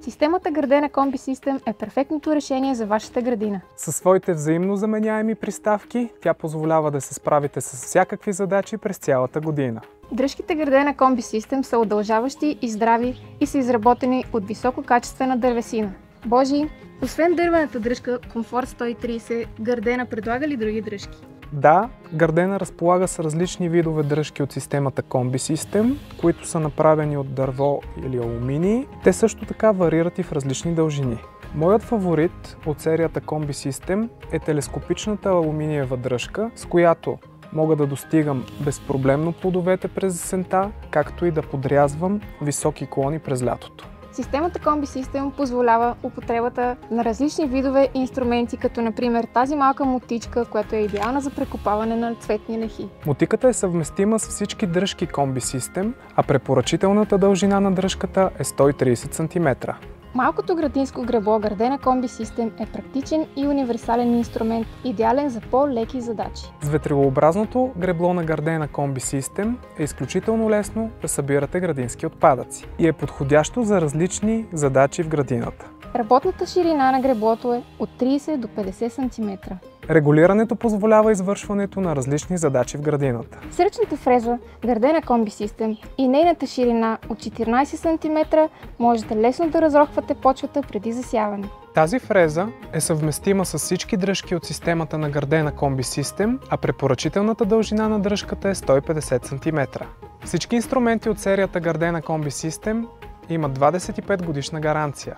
Системата Gardena Combi System е перфектното решение за вашата градина. Със своите взаимно заменяеми приставки, тя позволява да се справите с всякакви задачи през цялата година. Дръжките Gardena Combi System са удължаващи и здрави и са изработени от висококачествена дървесина. Божи, освен дървената дръжка Comfort 130, Gardena предлага ли други дръжки? Да, Gardena разполага с различни видове дръжки от системата Combi System, които са направени от дърво или алуминий. Те също така варират и в различни дължини. Моят фаворит от серията Combi System е телескопичната алуминиева дръжка, с която мога да достигам безпроблемно плодовете през есента, както и да подрязвам високи клони през лятото. Системата Combi System позволява употребата на различни видове инструменти, като например тази малка мотичка, която е идеална за прекопаване на цветни лехи. Мотиката е съвместима с всички дръжки Combi System, а препоръчителната дължина на дръжката е 130 см. Малкото градинско гребло Gardena Combi System е практичен и универсален инструмент, идеален за по-леки задачи. С ветрилообразното гребло на Gardena Combi System е изключително лесно да събирате градински отпадъци и е подходящо за различни задачи в градината. Работната ширина на греблото е от 30 до 50 см. Регулирането позволява извършването на различни задачи в градината. С ръчната фреза Gardena Combi System и нейната ширина от 14 см можете лесно да разрохвате почвата преди засяване. Тази фреза е съвместима с всички дръжки от системата на Gardena Combi System, а препоръчителната дължина на дръжката е 150 см. Всички инструменти от серията Gardena Combi System имат 25 годишна гаранция.